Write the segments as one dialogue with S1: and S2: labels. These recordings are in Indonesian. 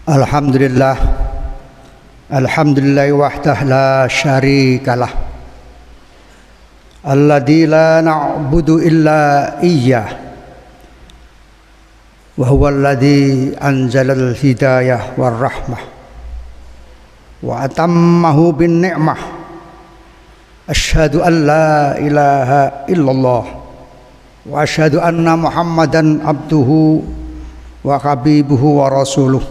S1: Alhamdulillah, alhamdulillah wahdah la syarikalah, alladzi la na'budu illa iyyah, wa huwa alladzi anzalal hidayah war rahmah wa atammahu bin ni'mah. Asyhadu an la ilaha illallah wa asyhadu anna Muhammadan abduhu wa habibuhu wa rasuluh,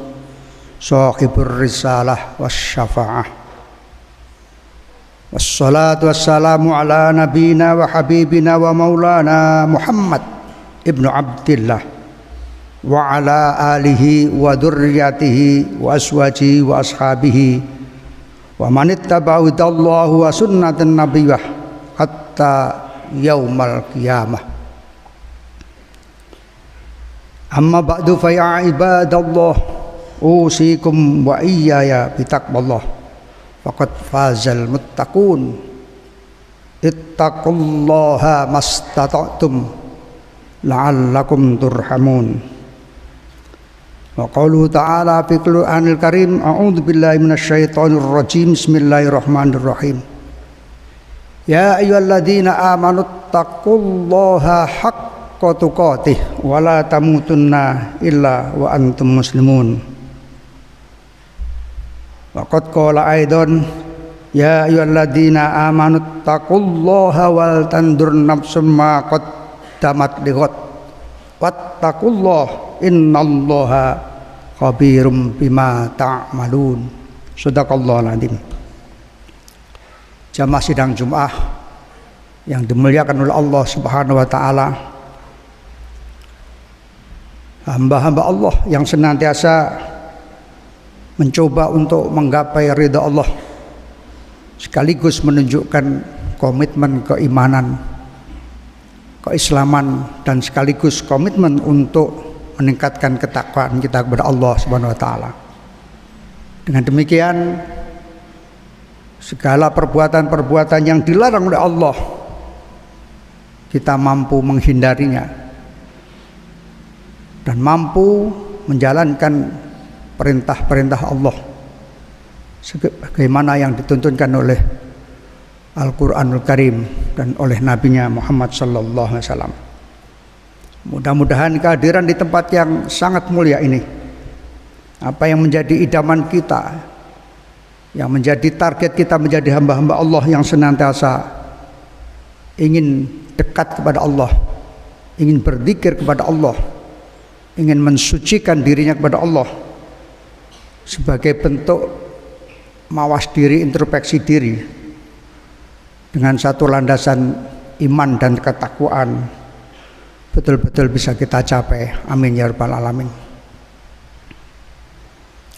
S1: shahibur risalah wasyafa'ah. Wassalatu wassalamu ala nabina wa habibina wa maulana Muhammad ibnu Abdillah wa ala alihi wa dzurriyyatihi wa aswajihi wa ashabihi wa man ittaba'u dallahu wa sunnatan nabiyyah hatta yaumal qiyamah. Amma ba'du fa ya ibadallah, usikum wa iyaya bitaqwallah, faqad fazal muttaqun. Ittaqullaha mastata'tum la'allakum turhamun. Wa qauluhu ta'ala fi Qur'anil Karim, a'udzu billahi minasyaitonir rajim, bismillahirrahmanirrahim. Ya ayyuhalladzina amanu taqullaha haqqa tuqatih wa la tamutunna illa wa antum muslimun. Waqad qala aidan ya ayyuhalladzina amanu taqullaha wal tandur nafsum ma qaddamat lighad wattaqullaha innallaha khabirum bima ta'malun. Shadaqallahul adzim. Jamaah sidang Jumat yang dimuliakan oleh Allah Subhanahu wa taala, hamba-hamba Allah yang senantiasa mencoba untuk menggapai ridha Allah, sekaligus menunjukkan komitmen keimanan, keislaman, dan sekaligus komitmen untuk meningkatkan ketakwaan kita kepada Allah Subhanahu wa taala. Dengan demikian, segala perbuatan-perbuatan yang dilarang oleh Allah kita mampu menghindarinya dan mampu menjalankan perintah-perintah Allah sebagaimana yang dituntunkan oleh Al-Qur'anul Karim dan oleh Nabinya Muhammad sallallahu alaihi wasallam. Mudah-mudahan kehadiran di tempat yang sangat mulia ini, apa yang menjadi idaman kita, yang menjadi target kita menjadi hamba-hamba Allah yang senantiasa ingin dekat kepada Allah, ingin berzikir kepada Allah, ingin mensucikan dirinya kepada Allah sebagai bentuk mawas diri, introspeksi diri dengan satu landasan iman dan ketakwaan, betul-betul bisa kita capai. Amin ya rabbal alamin.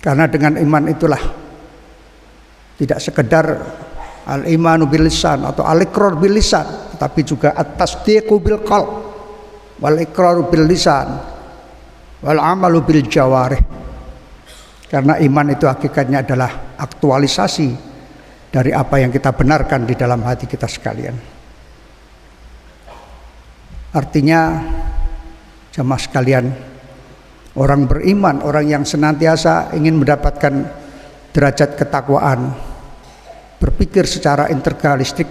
S1: Karena dengan iman itulah tidak sekedar al-imanu bil lisan atau al-iqrar bil lisan, tetapi juga at-tasdiqu bil qalb wal iqraru bil lisan wal amalu bil jawarih. Karena iman itu hakikatnya adalah aktualisasi dari apa yang kita benarkan di dalam hati kita sekalian. Artinya, jamaah sekalian, orang beriman, orang yang senantiasa ingin mendapatkan derajat ketakwaan, berpikir secara integralistik,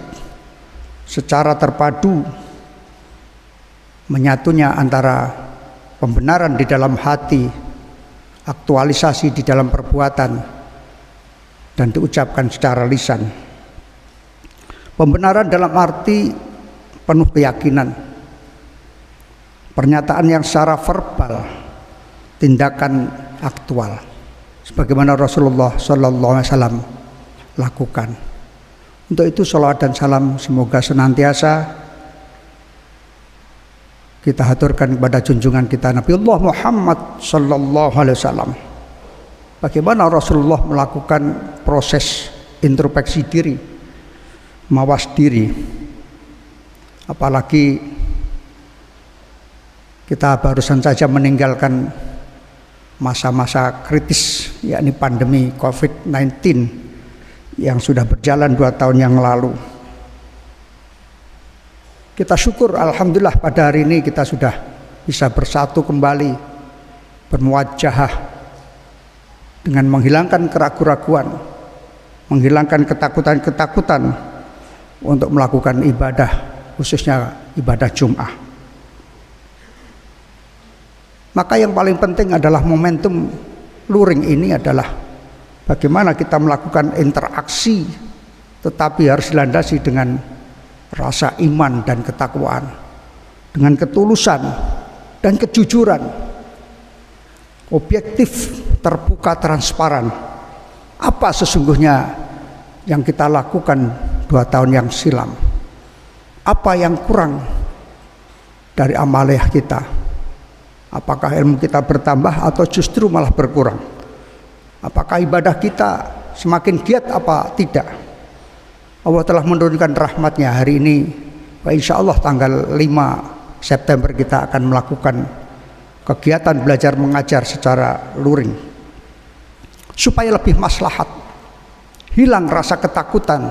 S1: secara terpadu, menyatunya antara pembenaran di dalam hati, aktualisasi di dalam perbuatan, dan diucapkan secara lisan. Pembenaran dalam arti penuh keyakinan, pernyataan yang secara verbal, tindakan aktual, sebagaimana Rasulullah sallallahu alaihi wasallam lakukan. Untuk itu salawat dan salam semoga senantiasa kita haturkan kepada junjungan kita Nabiullah Muhammad sallallahu alaihi wasallam. Bagaimana Rasulullah melakukan proses introspeksi diri, mawas diri. Apalagi kita barusan saja meninggalkan masa-masa kritis, yakni pandemi COVID-19 yang sudah berjalan 2 tahun yang lalu. Kita syukur alhamdulillah pada hari ini kita sudah bisa bersatu kembali, bermuwajahah dengan menghilangkan keraguan-raguan, menghilangkan ketakutan-ketakutan untuk melakukan ibadah, khususnya ibadah Jum'ah. Maka yang paling penting adalah momentum luring ini adalah bagaimana kita melakukan interaksi, tetapi harus dilandasi dengan rasa iman dan ketakwaan, dengan ketulusan dan kejujuran, objektif, terbuka, transparan. Apa sesungguhnya yang kita lakukan 2 tahun yang silam? Apa yang kurang dari amaliyah kita? Apakah ilmu kita bertambah atau justru malah berkurang? Apakah ibadah kita semakin giat apa tidak? Allah telah menurunkan rahmatnya hari ini. Insya Allah tanggal 5 September kita akan melakukan kegiatan belajar mengajar secara luring supaya lebih maslahat, hilang rasa ketakutan,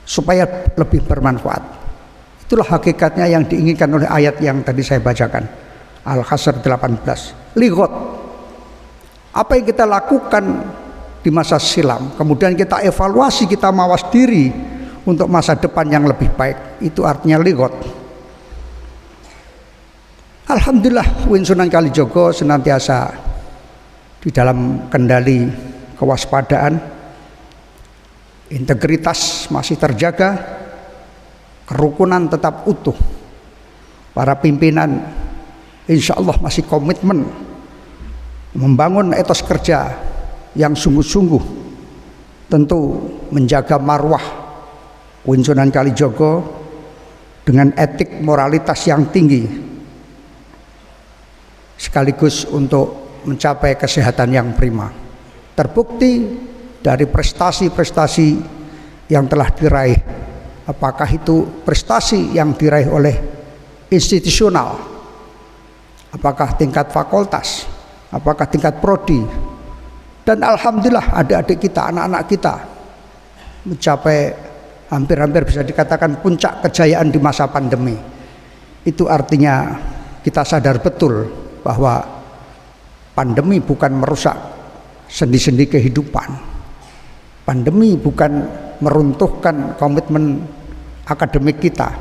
S1: supaya lebih bermanfaat. Itulah hakikatnya yang diinginkan oleh ayat yang tadi saya bacakan, Al-Hasr 18. Ligot, apa yang kita lakukan di masa silam, kemudian kita evaluasi, kita mawas diri untuk masa depan yang lebih baik, itu artinya ligot. Alhamdulillah UIN Sunan Kalijogo senantiasa di dalam kendali kewaspadaan, integritas masih terjaga, kerukunan tetap utuh. Para pimpinan insya Allah masih komitmen membangun etos kerja yang sungguh-sungguh, tentu menjaga marwah UIN Sunan Kalijogo dengan etik moralitas yang tinggi, sekaligus untuk mencapai kesehatan yang prima. Terbukti dari prestasi-prestasi yang telah diraih, apakah itu prestasi yang diraih oleh institusional, apakah tingkat fakultas, apakah tingkat prodi, dan alhamdulillah adik-adik kita, anak-anak kita mencapai hampir-hampir bisa dikatakan puncak kejayaan di masa pandemi. Itu artinya kita sadar betul bahwa pandemi bukan merusak sendi-sendi kehidupan. Pandemi bukan meruntuhkan komitmen akademik kita.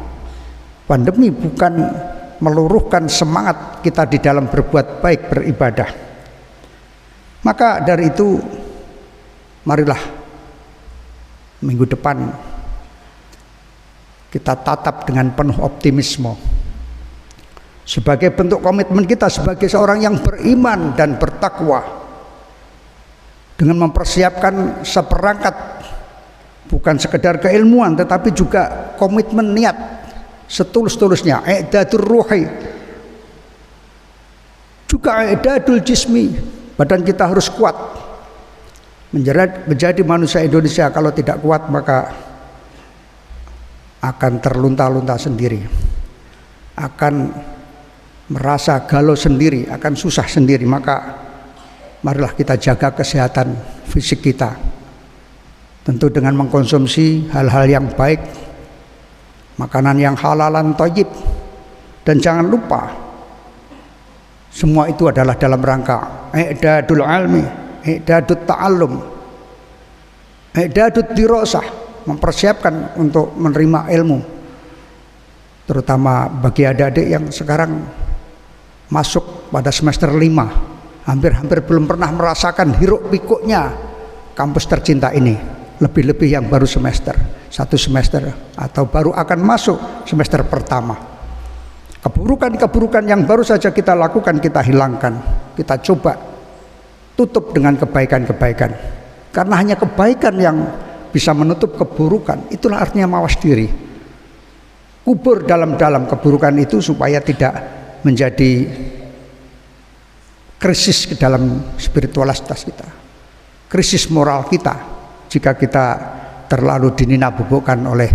S1: Pandemi bukan meluruhkan semangat kita di dalam berbuat baik, beribadah. Maka dari itu, marilah minggu depan kita tatap dengan penuh optimisme sebagai bentuk komitmen kita sebagai seorang yang beriman dan bertakwa, dengan mempersiapkan seperangkat bukan sekedar keilmuan tetapi juga komitmen niat setulus-tulusnya, i'dadur ruhi, juga i'dadul jismi. Badan kita harus kuat. Menjadi manusia Indonesia kalau tidak kuat maka akan terlunta-lunta sendiri, akan merasa galau sendiri, akan susah sendiri. Maka marilah kita jaga kesehatan fisik kita, tentu dengan mengkonsumsi hal-hal yang baik, makanan yang halalan thayyib, dan jangan lupa semua itu adalah dalam rangka i'dadul ilmi, i'dadut ta'allum, i'dadut dirasah, mempersiapkan untuk menerima ilmu, terutama bagi adik-adik yang sekarang masuk pada semester 5, hampir-hampir belum pernah merasakan hiruk pikuknya kampus tercinta ini, lebih-lebih yang baru semester 1 semester atau baru akan masuk semester pertama. Keburukan-keburukan yang baru saja kita lakukan kita hilangkan, kita coba tutup dengan kebaikan-kebaikan, karena hanya kebaikan yang bisa menutup keburukan. Itulah artinya mawas diri, kubur dalam-dalam keburukan itu supaya tidak menjadi krisis ke dalam spiritualitas kita, krisis moral kita, jika kita terlalu dininabubukkan oleh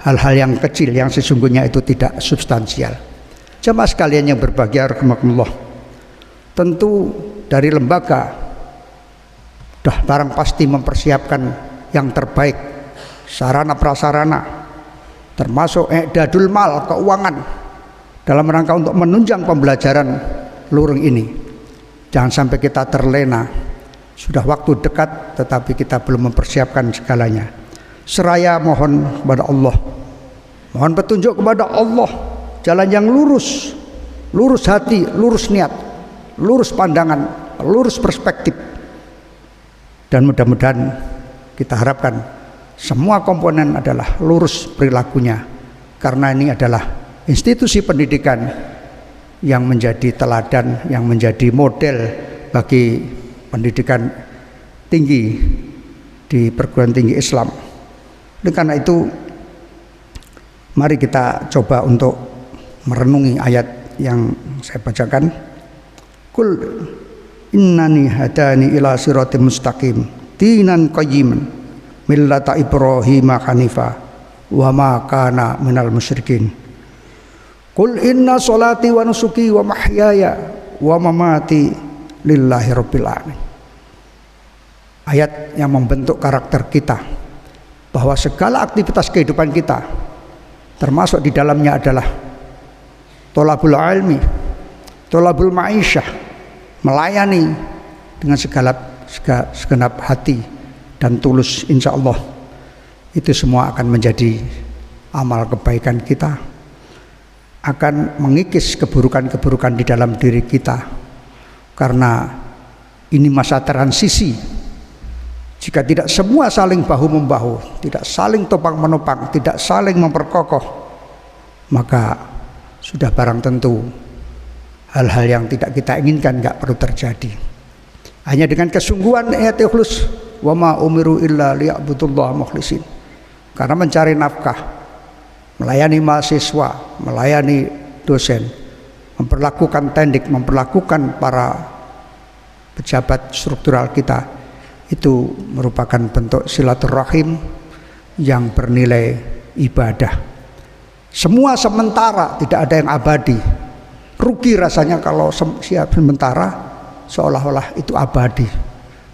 S1: hal-hal yang kecil yang sesungguhnya itu tidak substansial. Jamaah sekalian yang berbahagia rahimakumullah, tentu dari lembaga sudah barang pasti mempersiapkan yang terbaik, sarana prasarana, termasuk i'dadul mal, keuangan, dalam rangka untuk menunjang pembelajaran luring ini. Jangan sampai kita terlena Sudah waktu dekat tetapi kita belum mempersiapkan segalanya. Seraya mohon kepada Allah, mohon petunjuk kepada Allah, jalan yang lurus, lurus hati, lurus niat, lurus pandangan, lurus perspektif. Dan mudah-mudahan kita harapkan semua komponen adalah lurus perilakunya, karena ini adalah institusi pendidikan yang menjadi teladan, yang menjadi model bagi pendidikan tinggi di perguruan tinggi Islam. Oleh karena itu, mari kita coba untuk merenungi ayat yang saya bacakan. Qul innani hadani ila siratim mustaqim dinan qayyiman millata Ibrahim hanifa wa ma kana minal musyrikin. Qul inna sholati wa nusuki wa mahyaya wa mamati lillahi rabbil alamin. Ayat yang membentuk karakter kita, bahwa segala aktivitas kehidupan kita, termasuk di dalamnya adalah tolabul ilmi, tolabul ma'isyah, melayani dengan segenap hati dan tulus, insya Allah itu semua akan menjadi amal kebaikan kita, akan mengikis keburukan-keburukan di dalam diri kita, karena ini masa transisi. Jika tidak semua saling bahu-membahu, tidak saling topang-menopang, tidak saling memperkokoh, maka sudah barang tentu hal-hal yang tidak kita inginkan nggak perlu terjadi. Hanya dengan kesungguhan ikhlas, wa ma umiru illa liya'budullaha mukhlisin, karena mencari nafkah, melayani mahasiswa, melayani dosen, memperlakukan tendik, memperlakukan para pejabat struktural kita, itu merupakan bentuk silaturahim yang bernilai ibadah. Semua sementara, tidak ada yang abadi. Rugi rasanya kalau sementara seolah-olah itu abadi.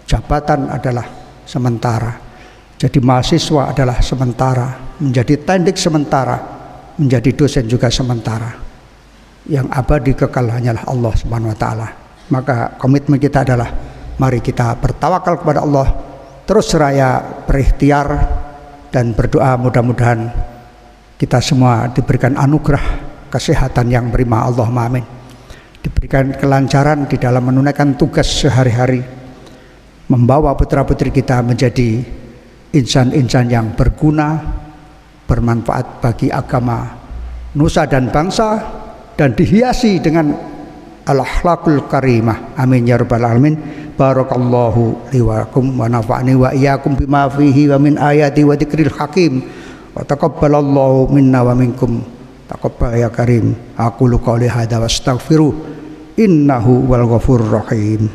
S1: Jabatan adalah sementara, jadi mahasiswa adalah sementara, menjadi tendik sementara, menjadi dosen juga sementara. Yang abadi kekal hanyalah Allah Subhanahu wa taala. Maka komitmen kita adalah mari kita bertawakal kepada Allah, terus seraya berikhtiar dan berdoa mudah-mudahan kita semua diberikan anugerah kesehatan yang prima, Allahumma amin. Diberikan kelancaran di dalam menunaikan tugas sehari-hari, membawa putra-putri kita menjadi insan-insan yang berguna, bermanfaat bagi agama, nusa dan bangsa, dan dihiasi dengan al-akhlaqul karimah. Amin ya rabbal alamin. Barakallahu li wa lakum wa nafa'ani wa iyyakum bima fihi wa min ayati wa dzikril hakim wa taqabbalallahu minna wa minkum taqabbal ya karim. Aqulu qouli hadza wa astaghfiru innahu wal ghafurur rahim.